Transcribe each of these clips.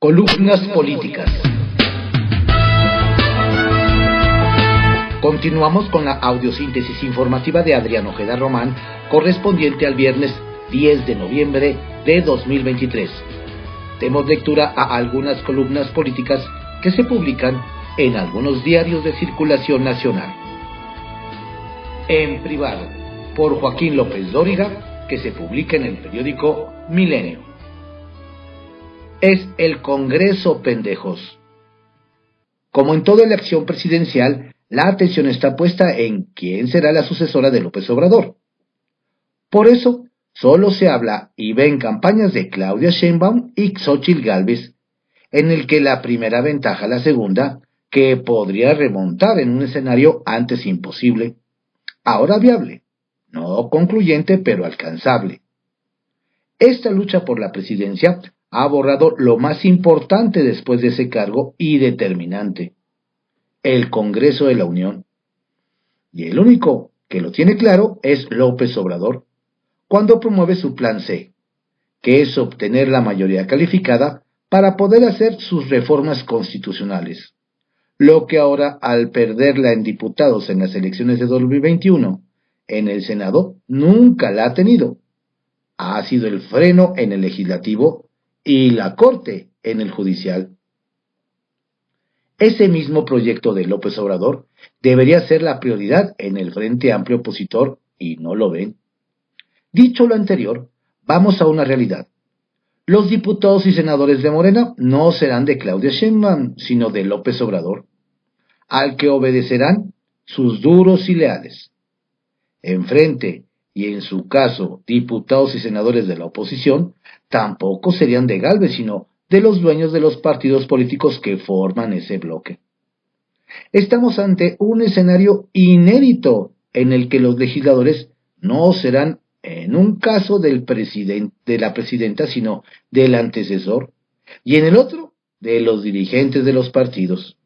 Columnas políticas. Continuamos con la audiosíntesis informativa de Adrián Ojeda Román, correspondiente al viernes 10 de noviembre de 2023. Demos lectura a algunas columnas políticas que se publican en algunos diarios de circulación nacional. En privado, por Joaquín López Dóriga, que se publica en el periódico Milenio. Es el Congreso, pendejos. Como en toda elección presidencial, la atención está puesta en quién será la sucesora de López Obrador. Por eso, solo se habla y ve en campañas de Claudia Sheinbaum y Xóchitl Gálvez, en el que la primera ventaja a la segunda, que podría remontar en un escenario antes imposible, ahora viable, no concluyente pero alcanzable. Esta lucha por la presidencia ha borrado lo más importante después de ese cargo y determinante, el Congreso de la Unión. Y el único que lo tiene claro es López Obrador, cuando promueve su plan C, que es obtener la mayoría calificada para poder hacer sus reformas constitucionales, lo que ahora, al perderla en diputados en las elecciones de 2021, en el Senado nunca la ha tenido. Ha sido el freno en el legislativo y la Corte en el judicial. Ese mismo proyecto de López Obrador debería ser la prioridad en el Frente Amplio opositor y no lo ven. Dicho lo anterior, vamos a una realidad. Los diputados y senadores de Morena no serán de Claudia Sheinbaum, sino de López Obrador, al que obedecerán sus duros y leales. En Frente, y en su caso, diputados y senadores de la oposición, tampoco serían de Gálvez, sino de los dueños de los partidos políticos que forman ese bloque. Estamos ante un escenario inédito en el que los legisladores no serán, en un caso de la presidenta, sino del antecesor, y en el otro, de los dirigentes de los partidos.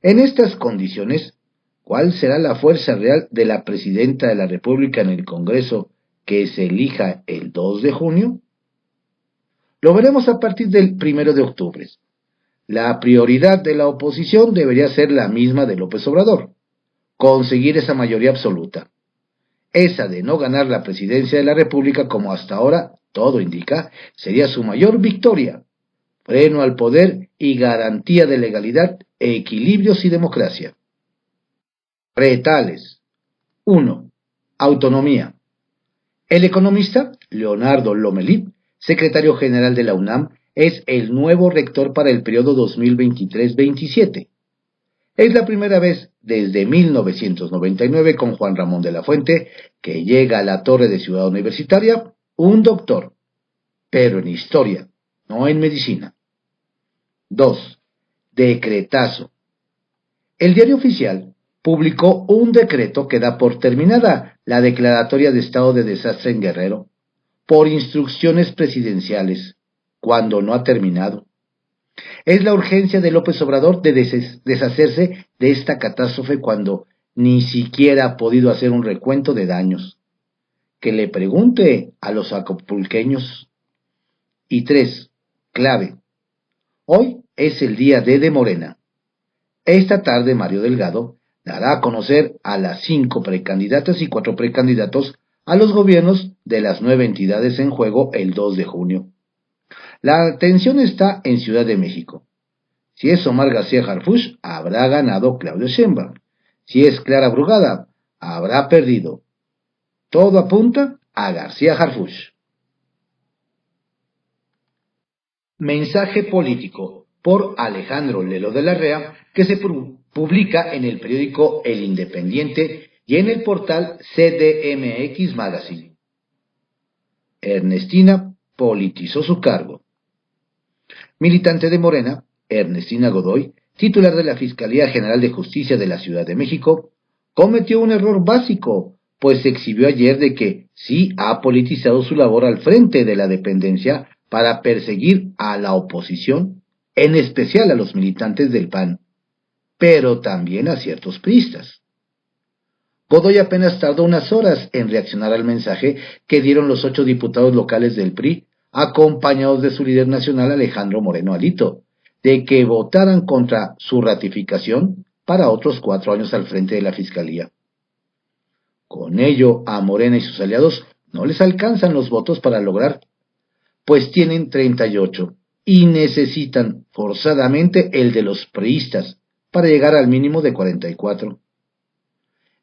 En estas condiciones, ¿cuál será la fuerza real de la presidenta de la República en el Congreso que se elija el 2 de junio? Lo veremos a partir del 1 de octubre. La prioridad de la oposición debería ser la misma de López Obrador: conseguir esa mayoría absoluta. Esa de no ganar la presidencia de la República, como hasta ahora todo indica, sería su mayor victoria, freno al poder y garantía de legalidad, equilibrios y democracia. Retales. 1. Autonomía. El economista Leonardo Lomelí, secretario general de la UNAM, es el nuevo rector para el periodo 2023-27. Es la primera vez desde 1999 con Juan Ramón de la Fuente que llega a la torre de Ciudad Universitaria un doctor, pero en historia, no en medicina. 2. Decretazo. El Diario Oficial publicó un decreto que da por terminada la declaratoria de estado de desastre en Guerrero, por instrucciones presidenciales, cuando no ha terminado. Es la urgencia de López Obrador de deshacerse de esta catástrofe cuando ni siquiera ha podido hacer un recuento de daños. Que le pregunte a los acapulqueños. Y 3. Clave. Hoy es el día D de Morena. Esta tarde Mario Delgado dará a conocer a las 5 precandidatas y 4 precandidatos a los gobiernos de las 9 entidades en juego el 2 de junio. La atención está en Ciudad de México. Si es Omar García Harfuch, habrá ganado Claudia Sheinbaum. Si es Clara Brugada, habrá perdido. Todo apunta a García Harfuch. Mensaje político por Alejandro Lelo de la Rea, que se publica en el periódico El Independiente y en el portal CDMX Magazine. Ernestina politizó su cargo. Militante de Morena, Ernestina Godoy, titular de la Fiscalía General de Justicia de la Ciudad de México, cometió un error básico, pues se exhibió ayer de que sí ha politizado su labor al frente de la dependencia para perseguir a la oposición, en especial a los militantes del PAN, pero también a ciertos priistas. Godoy apenas tardó unas horas en reaccionar al mensaje que dieron los 8 diputados locales del PRI acompañados de su líder nacional Alejandro Moreno Alito, de que votaran contra su ratificación para otros 4 años al frente de la Fiscalía. Con ello, a Morena y sus aliados no les alcanzan los votos para lograr, pues tienen 38 y necesitan forzadamente el de los priistas para llegar al mínimo de 44.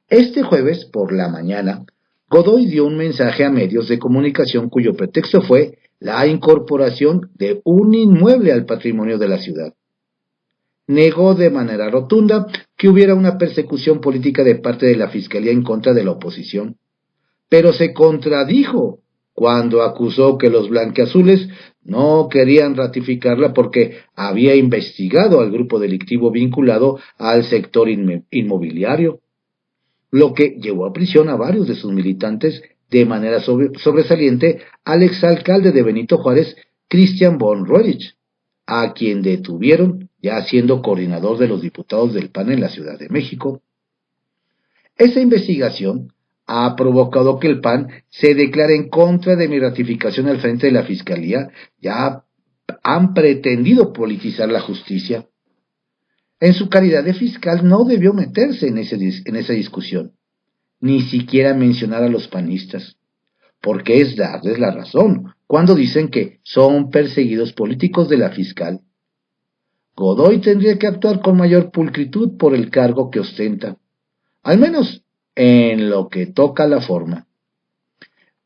Este jueves por la mañana, Godoy dio un mensaje a medios de comunicación cuyo pretexto fue la incorporación de un inmueble al patrimonio de la ciudad. Negó de manera rotunda que hubiera una persecución política de parte de la Fiscalía en contra de la oposición, pero se contradijo cuando acusó que los blanqueazules no querían ratificarla porque había investigado al grupo delictivo vinculado al sector inmobiliario, lo que llevó a prisión a varios de sus militantes, de manera sobresaliente al exalcalde de Benito Juárez, Christian von Roerich, a quien detuvieron ya siendo coordinador de los diputados del PAN en la Ciudad de México. Esa investigación ha provocado que el PAN se declare en contra de mi ratificación al frente de la Fiscalía. Ya han pretendido politizar la justicia. En su calidad de fiscal no debió meterse en esa discusión, ni siquiera mencionar a los panistas, porque es darles la razón cuando dicen que son perseguidos políticos de la fiscal. Godoy tendría que actuar con mayor pulcritud por el cargo que ostenta, al menos en lo que toca a la forma.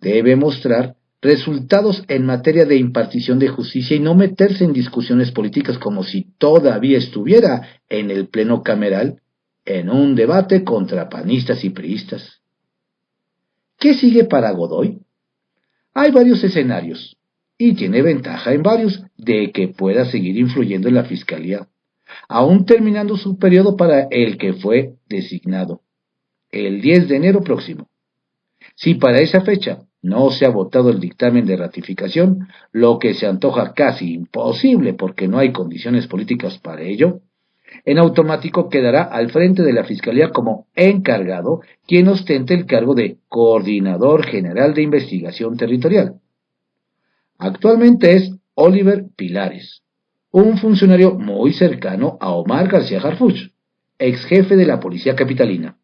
Debe mostrar resultados en materia de impartición de justicia y no meterse en discusiones políticas como si todavía estuviera en el pleno cameral en un debate contra panistas y priistas. ¿Qué sigue para Godoy? Hay varios escenarios, y tiene ventaja en varios de que pueda seguir influyendo en la Fiscalía, aún terminando su periodo para el que fue designado, el 10 de enero próximo. Si para esa fecha no se ha votado el dictamen de ratificación, lo que se antoja casi imposible porque no hay condiciones políticas para ello, en automático quedará al frente de la Fiscalía como encargado quien ostente el cargo de Coordinador General de Investigación Territorial. Actualmente es Oliver Pilares, un funcionario muy cercano a Omar García Harfuch, ex jefe de la Policía Capitalina.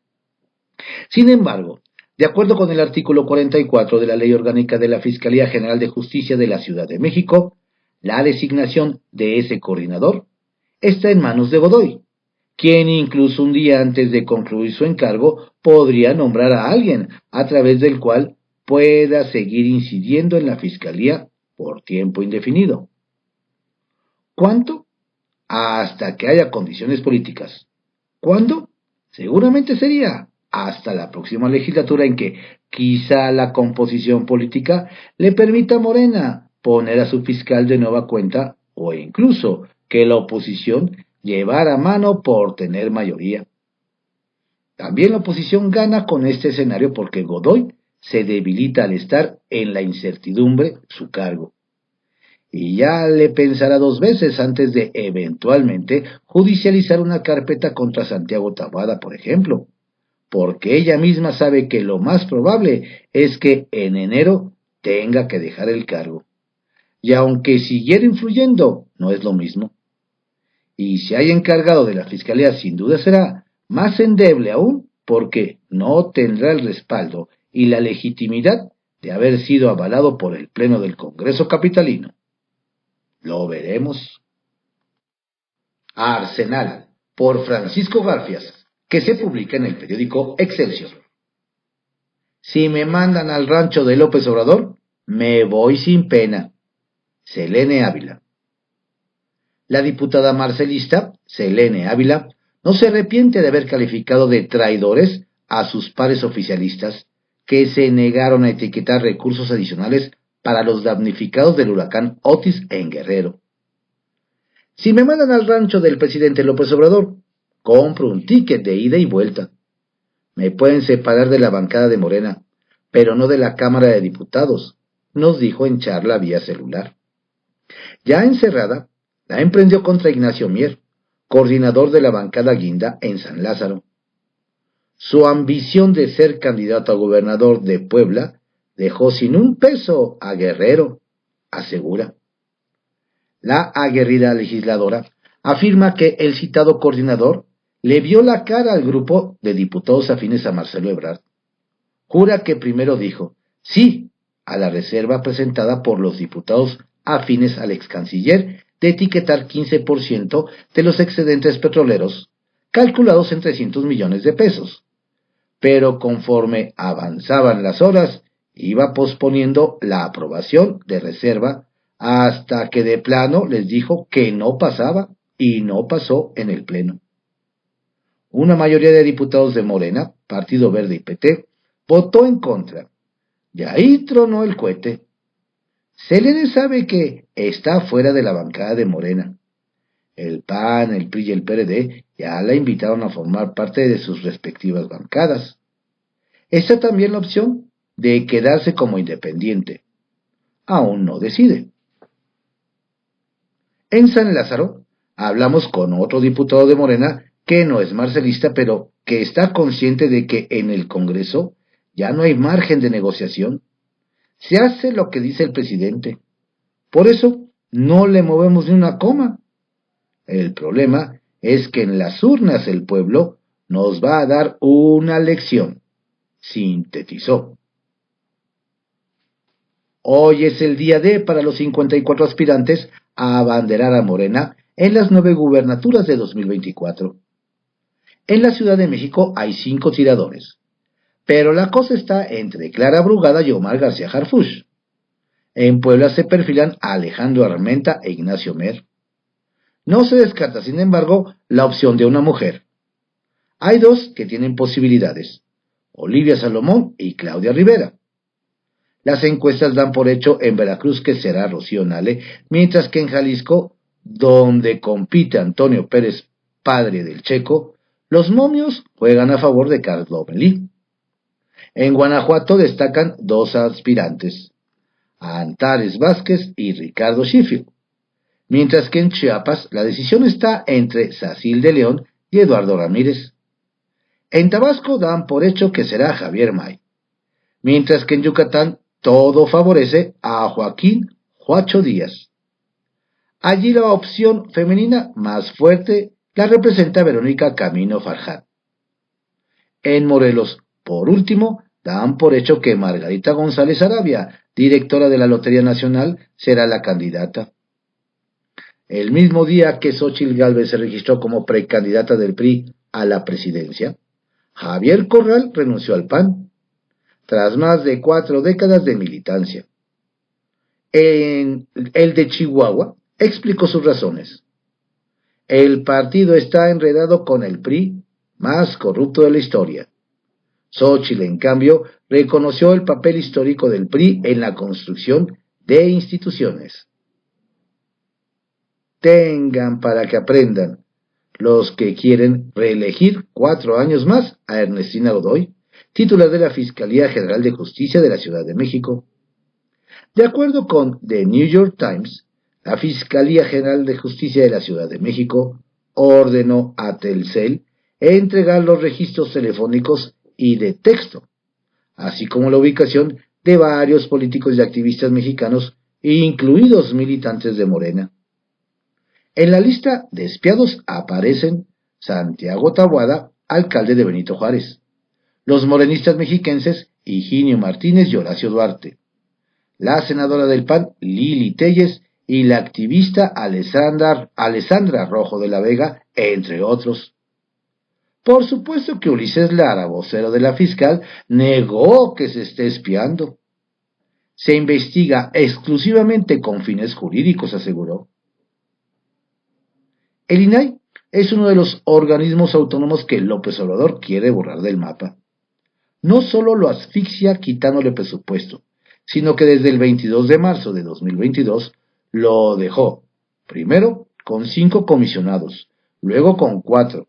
Sin embargo, de acuerdo con el artículo 44 de la Ley Orgánica de la Fiscalía General de Justicia de la Ciudad de México, la designación de ese coordinador está en manos de Godoy, quien incluso un día antes de concluir su encargo podría nombrar a alguien a través del cual pueda seguir incidiendo en la Fiscalía por tiempo indefinido. ¿Cuánto? Hasta que haya condiciones políticas. ¿Cuándo? Seguramente sería hasta la próxima legislatura en que quizá la composición política le permita a Morena poner a su fiscal de nueva cuenta o incluso que la oposición llevara mano por tener mayoría. También la oposición gana con este escenario porque Godoy se debilita al estar en la incertidumbre su cargo. Y ya le pensará 2 veces antes de eventualmente judicializar una carpeta contra Santiago Taboada, por ejemplo, porque ella misma sabe que lo más probable es que en enero tenga que dejar el cargo. Y aunque siguiera influyendo, no es lo mismo. Y si hay encargado de la Fiscalía, sin duda será más endeble aún, porque no tendrá el respaldo y la legitimidad de haber sido avalado por el Pleno del Congreso Capitalino. Lo veremos. Arsenal, por Francisco Garfias, que se publica en el periódico Excelsior. Si me mandan al rancho de López Obrador, me voy sin pena. Selene Ávila. La diputada marcelista, Selene Ávila, no se arrepiente de haber calificado de traidores a sus pares oficialistas que se negaron a etiquetar recursos adicionales para los damnificados del huracán Otis en Guerrero. Si me mandan al rancho del presidente López Obrador, compro un ticket de ida y vuelta. Me pueden separar de la bancada de Morena, pero no de la Cámara de Diputados, nos dijo en charla vía celular. Ya encerrada, la emprendió contra Ignacio Mier, coordinador de la bancada Guinda en San Lázaro. Su ambición de ser candidato a gobernador de Puebla dejó sin un peso a Guerrero, asegura. La aguerrida legisladora afirma que el citado coordinador le vio la cara al grupo de diputados afines a Marcelo Ebrard. Jura que primero dijo sí a la reserva presentada por los diputados afines al ex canciller de etiquetar 15% de los excedentes petroleros, calculados en 300 millones de pesos. Pero conforme avanzaban las horas, iba posponiendo la aprobación de reserva hasta que de plano les dijo que no pasaba y no pasó en el Pleno. Una mayoría de diputados de Morena, Partido Verde y PT, votó en contra. Y ahí tronó el cohete. Selene sabe que está fuera de la bancada de Morena. El PAN, el PRI y el PRD ya la invitaron a formar parte de sus respectivas bancadas. Está también la opción de quedarse como independiente. Aún no decide. En San Lázaro hablamos con otro diputado de Morena que no es marcelista, pero que está consciente de que en el Congreso ya no hay margen de negociación. Se hace lo que dice el presidente. Por eso no le movemos ni una coma. El problema es que en las urnas el pueblo nos va a dar una lección, sintetizó. Hoy es el día D para los 54 aspirantes a abanderar a Morena en las 9 gubernaturas de 2024. En la Ciudad de México hay 5 tiradores, pero la cosa está entre Clara Brugada y Omar García Harfuch. En Puebla se perfilan Alejandro Armenta e Ignacio Mer. No se descarta, sin embargo, la opción de una mujer. Hay 2 que tienen posibilidades, Olivia Salomón y Claudia Rivera. Las encuestas dan por hecho en Veracruz que será Rocío Nale, mientras que en Jalisco, donde compite Antonio Pérez, padre del Checo, los momios juegan a favor de Carlos Lomelí. En Guanajuato destacan 2 aspirantes, Antares Vázquez y Ricardo Sheffield, mientras que en Chiapas la decisión está entre Sacil de León y Eduardo Ramírez. En Tabasco dan por hecho que será Javier May, mientras que en Yucatán todo favorece a Joaquín Joacho Díaz. Allí la opción femenina más fuerte la representa Verónica Camino Farjat. En Morelos, por último, dan por hecho que Margarita González Arabia, directora de la Lotería Nacional, será la candidata. El mismo día que Xóchitl Gálvez se registró como precandidata del PRI a la presidencia, Javier Corral renunció al PAN, tras más de 4 décadas de militancia. En el de Chihuahua explicó sus razones. El partido está enredado con el PRI más corrupto de la historia. Xóchitl, en cambio, reconoció el papel histórico del PRI en la construcción de instituciones. Tengan para que aprendan los que quieren reelegir 4 años más a Ernestina Godoy, titular de la Fiscalía General de Justicia de la Ciudad de México. De acuerdo con The New York Times, la Fiscalía General de Justicia de la Ciudad de México ordenó a Telcel entregar los registros telefónicos y de texto, así como la ubicación de varios políticos y activistas mexicanos, incluidos militantes de Morena. En la lista de espiados aparecen Santiago Taboada, alcalde de Benito Juárez, los morenistas mexiquenses Higinio Martínez y Horacio Duarte, la senadora del PAN Lili Téllez y la activista Alessandra Rojo de la Vega, entre otros. Por supuesto que Ulises Lara, vocero de la fiscal, negó que se esté espiando. Se investiga exclusivamente con fines jurídicos, aseguró. El INAI es uno de los organismos autónomos que López Obrador quiere borrar del mapa. No solo lo asfixia quitándole presupuesto, sino que desde el 22 de marzo de 2022 lo dejó, primero con 5 comisionados, luego con 4.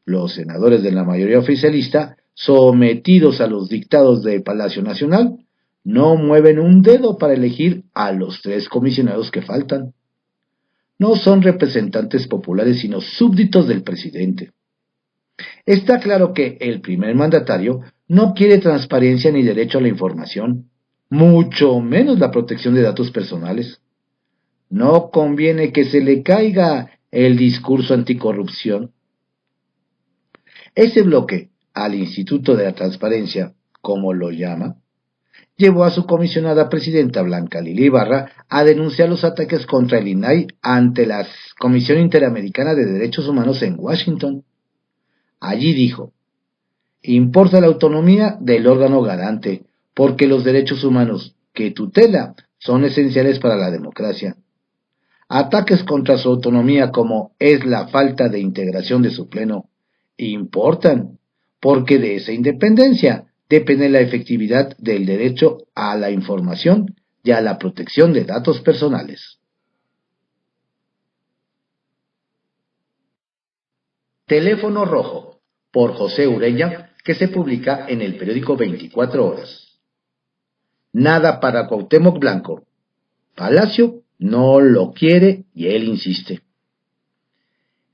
Los senadores de la mayoría oficialista, sometidos a los dictados del Palacio Nacional, no mueven un dedo para elegir a los 3 comisionados que faltan. No son representantes populares, sino súbditos del presidente. Está claro que el primer mandatario no quiere transparencia ni derecho a la información. mucho menos la protección de datos personales. No conviene que se le caiga el discurso anticorrupción. Ese bloque al Instituto de la Transparencia, como lo llama, llevó a su comisionada presidenta Blanca Lili Ibarra a denunciar los ataques contra el INAI ante la Comisión Interamericana de Derechos Humanos en Washington. Allí dijo: importa la autonomía del órgano garante, porque los derechos humanos que tutela son esenciales para la democracia. Ataques contra su autonomía, como es la falta de integración de su pleno, importan, porque de esa independencia depende la efectividad del derecho a la información y a la protección de datos personales. Teléfono Rojo, por José Ureña, que se publica en el periódico 24 Horas. Nada para Cuauhtémoc Blanco. Palacio no lo quiere y él insiste.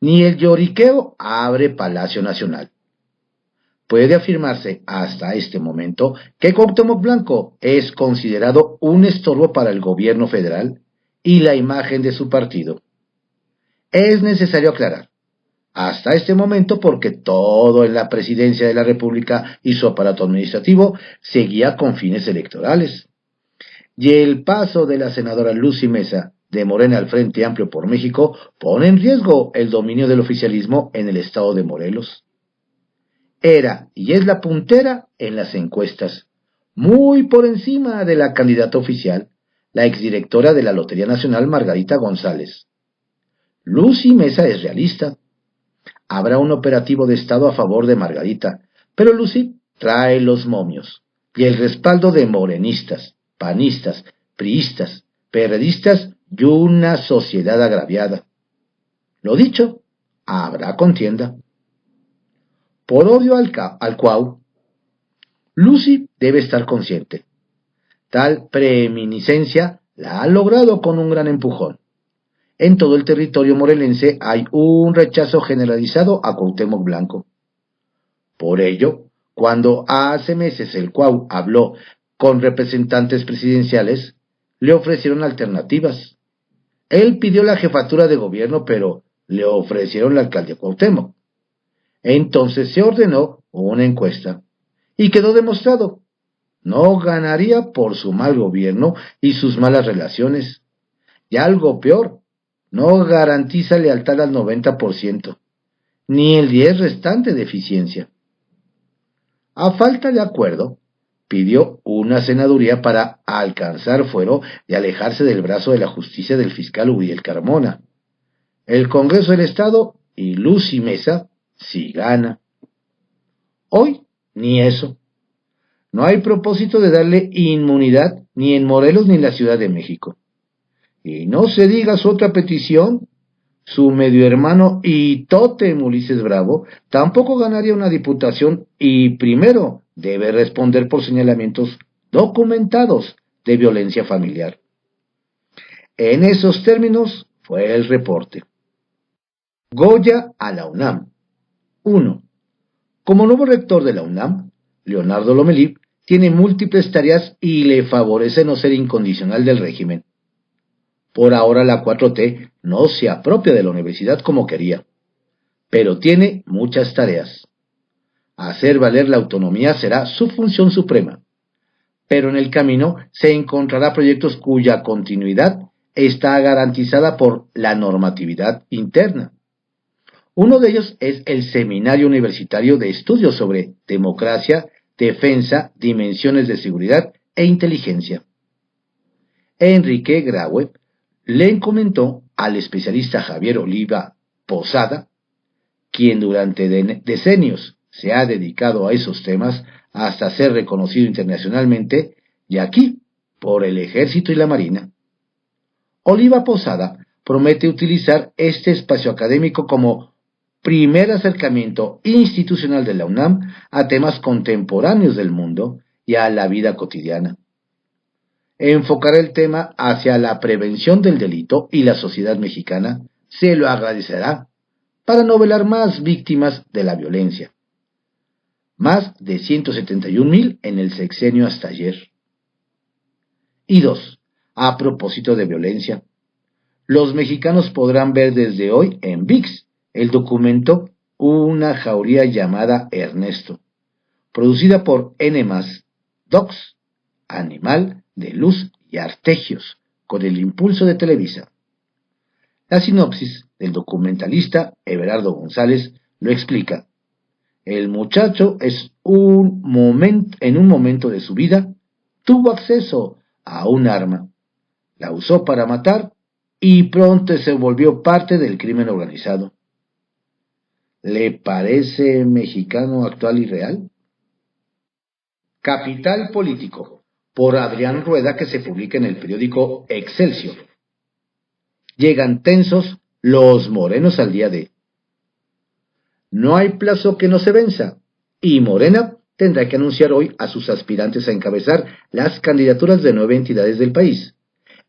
Ni el lloriqueo abre Palacio Nacional. Puede afirmarse hasta este momento que Cuauhtémoc Blanco es considerado un estorbo para el gobierno federal y la imagen de su partido. Es necesario aclarar, hasta este momento, porque todo en la presidencia de la República y su aparato administrativo seguía con fines electorales. Y el paso de la senadora Lucy Mesa de Morena al Frente Amplio por México pone en riesgo el dominio del oficialismo en el estado de Morelos. Era y es la puntera en las encuestas, muy por encima de la candidata oficial, la exdirectora de la Lotería Nacional Margarita González. Lucy Mesa es realista. Habrá un operativo de Estado a favor de Margarita, pero Lucy trae los momios y el respaldo de morenistas, panistas, priistas, perredistas y una sociedad agraviada. Lo dicho, habrá contienda. Por odio al Cuau, Lucy debe estar consciente. Tal preeminiscencia la ha logrado con un gran empujón. En todo el territorio morelense hay un rechazo generalizado a Cuauhtémoc Blanco. Por ello, cuando hace meses el Cuau habló con representantes presidenciales, le ofrecieron alternativas. Él pidió la jefatura de gobierno, pero le ofrecieron la alcaldía Cuauhtémoc. Entonces se ordenó una encuesta y quedó demostrado: no ganaría por su mal gobierno y sus malas relaciones. Y algo peor, no garantiza lealtad al 90%, ni el 10% restante de eficiencia. A falta de acuerdo, pidió una senaduría para alcanzar fuero y alejarse del brazo de la justicia del fiscal Uriel Carmona. El Congreso del Estado y Lucy Mesa sí gana. Hoy, ni eso. No hay propósito de darle inmunidad ni en Morelos ni en la Ciudad de México. Y no se diga su otra petición, su medio hermano y tótem Ulises Bravo tampoco ganaría una diputación y primero debe responder por señalamientos documentados de violencia familiar. En esos términos fue el reporte. Goya a la UNAM. 1. Como nuevo rector de la UNAM, Leonardo Lomelí tiene múltiples tareas y le favorece no ser incondicional del régimen. Por ahora la 4T no se apropia de la universidad como quería, pero tiene muchas tareas. Hacer valer la autonomía será su función suprema, pero en el camino se encontrará proyectos cuya continuidad está garantizada por la normatividad interna. Uno de ellos es el Seminario Universitario de Estudios sobre Democracia, Defensa, Dimensiones de Seguridad e Inteligencia. Enrique Graue le comentó al especialista Javier Oliva Posada, quien durante decenios se ha dedicado a esos temas hasta ser reconocido internacionalmente, y aquí por el Ejército y la Marina. Oliva Posada promete utilizar este espacio académico como primer acercamiento institucional de la UNAM a temas contemporáneos del mundo y a la vida cotidiana. Enfocar el tema hacia la prevención del delito y la sociedad mexicana se lo agradecerá para no velar más víctimas de la violencia. Más de 171,000 en el sexenio hasta ayer. Y dos, a propósito de violencia, los mexicanos podrán ver desde hoy en VIX el documento Una jauría llamada Ernesto, producida por N+, Docs, Animal de Luz y Artegios, con el impulso de Televisa. La sinopsis del documentalista Everardo González lo explica. El muchacho en un momento de su vida, tuvo acceso a un arma, la usó para matar y pronto se volvió parte del crimen organizado. ¿Le parece mexicano actual y real? Capital Político, por Adrián Rueda, que se publica en el periódico Excelsior. Llegan tensos los morenos al día D. No hay plazo que no se venza, y Morena tendrá que anunciar hoy a sus aspirantes a encabezar las candidaturas de 9 entidades del país,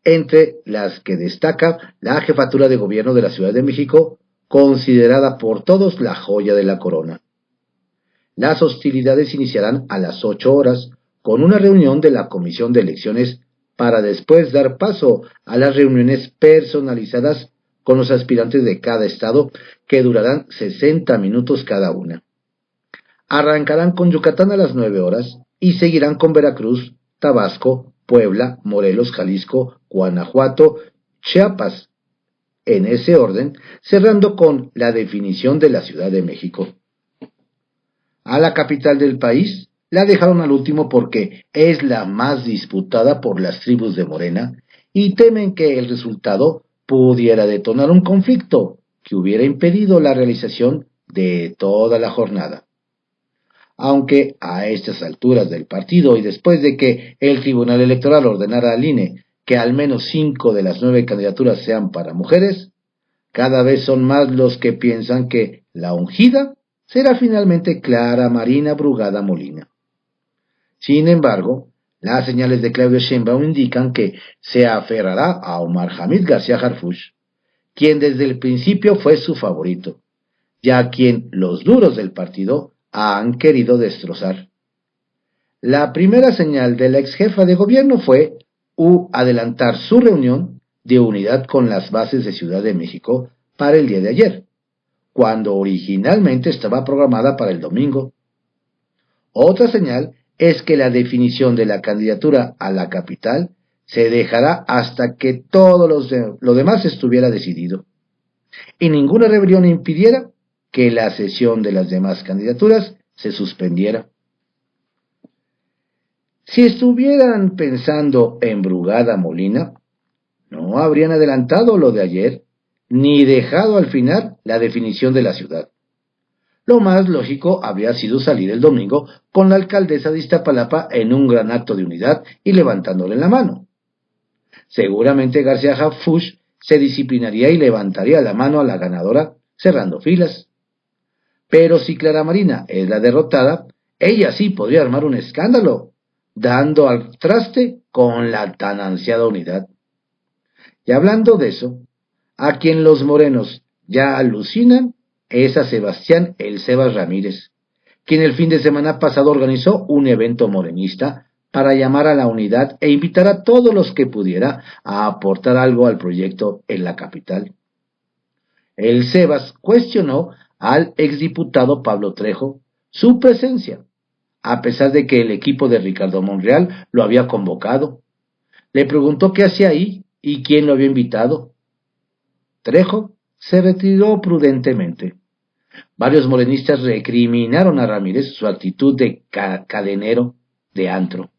entre las que destaca la jefatura de gobierno de la Ciudad de México, considerada por todos la joya de la corona. Las hostilidades iniciarán a las 8 horas con una reunión de la Comisión de Elecciones para después dar paso a las reuniones personalizadas con los aspirantes de cada estado, que durarán 60 minutos cada una. Arrancarán con Yucatán a las 9 horas y seguirán con Veracruz, Tabasco, Puebla, Morelos, Jalisco, Guanajuato, Chiapas, en ese orden, cerrando con la definición de la Ciudad de México. A la capital del país la dejaron al último porque es la más disputada por las tribus de Morena y temen que el resultado pudiera detonar un conflicto que hubiera impedido la realización de toda la jornada. Aunque a estas alturas del partido y después de que el Tribunal Electoral ordenara al INE que al menos 5 de las 9 candidaturas sean para mujeres, cada vez son más los que piensan que la ungida será finalmente Clara Marina Brugada Molina. Sin embargo, las señales de Claudia Sheinbaum indican que se aferrará a Omar Hamid García Harfuch, quien desde el principio fue su favorito, ya quien los duros del partido han querido destrozar. La primera señal de la ex jefa de gobierno fue adelantar su reunión de unidad con las bases de Ciudad de México para el día de ayer, cuando originalmente estaba programada para el domingo. Otra señal es que la definición de la candidatura a la capital se dejará hasta que todo lo demás estuviera decidido, y ninguna rebelión impidiera que la sesión de las demás candidaturas se suspendiera. Si estuvieran pensando en Brugada Molina, no habrían adelantado lo de ayer, ni dejado al final la definición de la ciudad. Lo más lógico habría sido salir el domingo con la alcaldesa de Iztapalapa en un gran acto de unidad y levantándole la mano. Seguramente García Harfuch se disciplinaría y levantaría la mano a la ganadora cerrando filas. Pero si Clara Marina es la derrotada, ella sí podría armar un escándalo, dando al traste con la tan ansiada unidad. Y hablando de eso, a quien los morenos ya alucinan es a Sebastián El Sebas Ramírez, quien el fin de semana pasado organizó un evento morenista para llamar a la unidad e invitar a todos los que pudiera a aportar algo al proyecto en la capital. El Sebas cuestionó al exdiputado Pablo Trejo su presencia, a pesar de que el equipo de Ricardo Monreal lo había convocado. Le preguntó qué hacía ahí y quién lo había invitado. Trejo se retiró prudentemente. Varios morenistas recriminaron a Ramírez su actitud de cadenero de antro,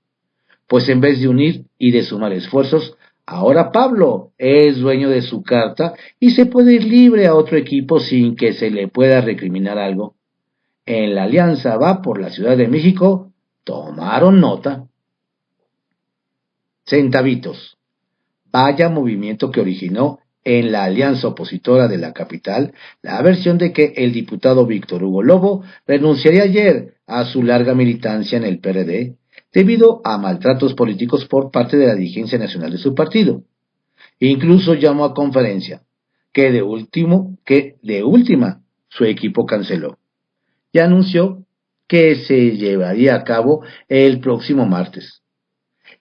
pues en vez de unir y de sumar esfuerzos, ahora Pablo es dueño de su carta y se puede ir libre a otro equipo sin que se le pueda recriminar algo. En la Alianza Va por la Ciudad de México tomaron nota. Centavitos. Vaya movimiento que originó en la alianza opositora de la capital la versión de que el diputado Víctor Hugo Lobo renunciaría ayer a su larga militancia en el PRD debido a maltratos políticos por parte de la dirigencia nacional de su partido. Incluso llamó a conferencia, que de última su equipo canceló, y anunció que se llevaría a cabo el próximo martes.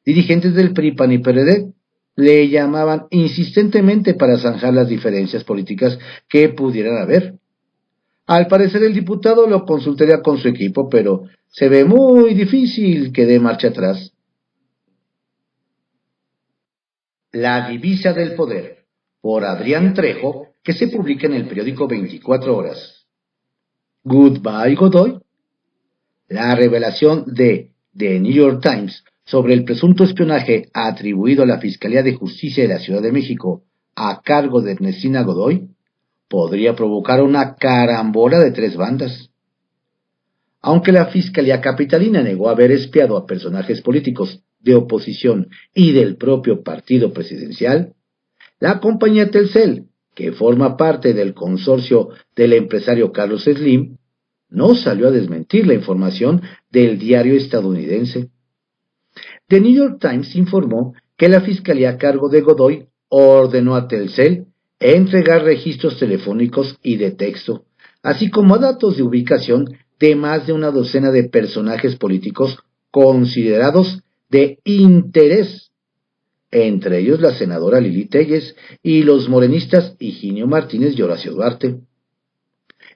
Dirigentes del PRI, PAN y PRD le llamaban insistentemente para zanjar las diferencias políticas que pudieran haber. Al parecer el diputado lo consultaría con su equipo, pero se ve muy difícil que dé marcha atrás. La divisa del poder, por Adrián Trejo, que se publica en el periódico 24 Horas. Goodbye, Godoy. La revelación de The New York Times sobre el presunto espionaje atribuido a la Fiscalía de Justicia de la Ciudad de México a cargo de Ernestina Godoy podría provocar una carambola de 3 bandas. Aunque la Fiscalía Capitalina negó haber espiado a personajes políticos de oposición y del propio partido presidencial, la compañía Telcel, que forma parte del consorcio del empresario Carlos Slim, no salió a desmentir la información del diario estadounidense. The New York Times informó que la Fiscalía a cargo de Godoy ordenó a Telcel entregar registros telefónicos y de texto, así como datos de ubicación de más de una docena de personajes políticos considerados de interés, entre ellos la senadora Lili Téllez y los morenistas Higinio Martínez y Horacio Duarte.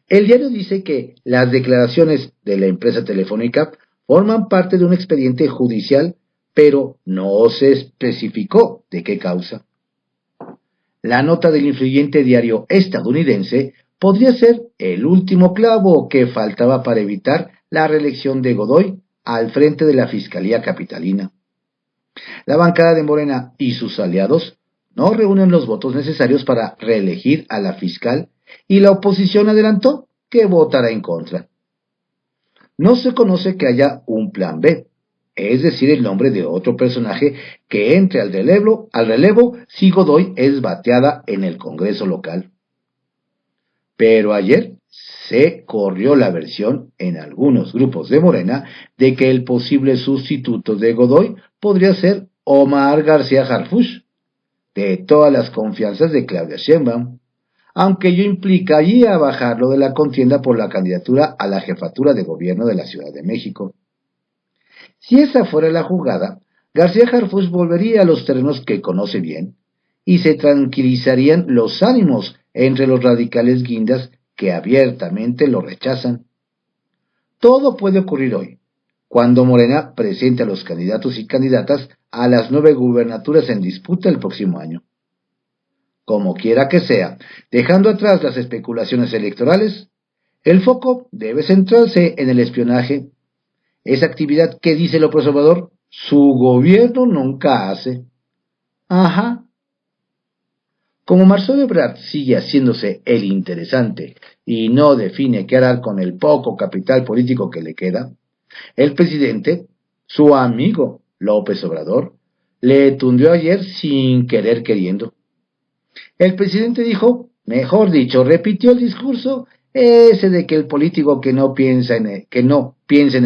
El diario dice que las declaraciones de la empresa telefónica forman parte de un expediente judicial, pero no se especificó de qué causa. La nota del influyente diario estadounidense podría ser el último clavo que faltaba para evitar la reelección de Godoy al frente de la Fiscalía Capitalina. La bancada de Morena y sus aliados no reúnen los votos necesarios para reelegir a la fiscal y la oposición adelantó que votará en contra. No se conoce que haya un plan B, es decir, el nombre de otro personaje que entre al relevo si Godoy es bateada en el Congreso local. Pero ayer se corrió la versión en algunos grupos de Morena de que el posible sustituto de Godoy podría ser Omar García Harfuch, de todas las confianzas de Claudia Sheinbaum, aunque ello implicaría bajarlo de la contienda por la candidatura a la jefatura de gobierno de la Ciudad de México. Si esa fuera la jugada, García Harfuch volvería a los terrenos que conoce bien y se tranquilizarían los ánimos entre los radicales guindas que abiertamente lo rechazan. Todo puede ocurrir hoy, cuando Morena presente a los candidatos y candidatas a las 9 gubernaturas en disputa el próximo año. Como quiera que sea, dejando atrás las especulaciones electorales, el foco debe centrarse en el espionaje, esa actividad que, dice López Obrador, su gobierno nunca hace. Ajá. Como Marcelo Ebrard sigue haciéndose el interesante y no define qué hará con el poco capital político que le queda, el presidente, su amigo López Obrador, le tundió ayer sin querer queriendo. El presidente dijo, mejor dicho, repitió el discurso ese de que el político que no piensa en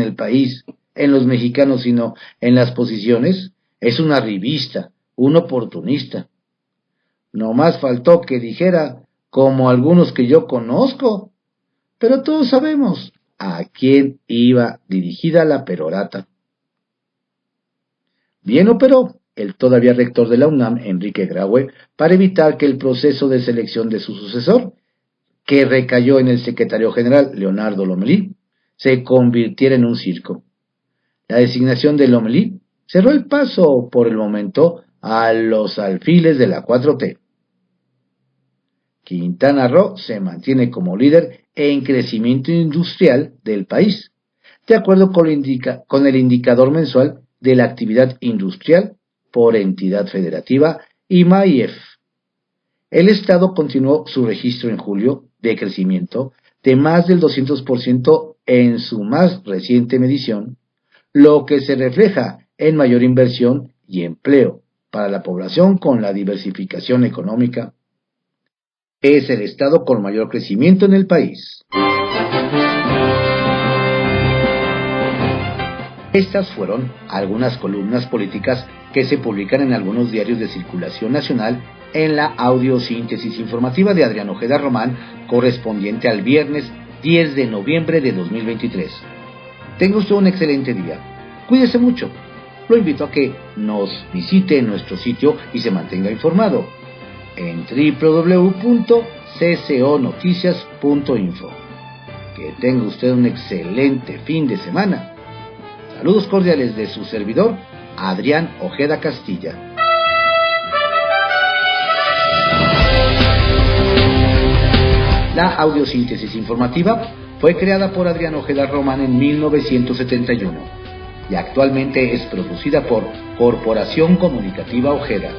el país, en los mexicanos, sino en las posiciones, es un arribista, un oportunista. No más faltó que dijera, como algunos que yo conozco, pero todos sabemos a quién iba dirigida la perorata. Bien operó el todavía rector de la UNAM, Enrique Graue, para evitar que el proceso de selección de su sucesor, que recayó en el secretario general Leonardo Lomelí, se convirtiera en un circo. La designación de Lomelí cerró el paso, por el momento, a los alfiles de la 4T. Quintana Roo se mantiene como líder en crecimiento industrial del país, de acuerdo con el indicador mensual de la actividad industrial por entidad federativa IMAIEF. El Estado continuó su registro en julio de crecimiento de más del 200% en su más reciente medición, lo que se refleja en mayor inversión y empleo para la población con la diversificación económica. Es el estado con mayor crecimiento en el país. Estas fueron algunas columnas políticas que se publican en algunos diarios de circulación nacional en la audiosíntesis informativa de Adrián Ojeda Román, correspondiente al viernes 10 de noviembre de 2023. Tenga usted un excelente día. Cuídese mucho lo invito a que nos visite en nuestro sitio y se mantenga informado en www.cconoticias.info. Que tenga usted un excelente fin de semana. Saludos cordiales de su servidor, Adrián Ojeda Castilla. La audiosíntesis informativa fue creada por Adrián Ojeda Román en 1971 y actualmente es producida por Corporación Comunicativa Ojeda.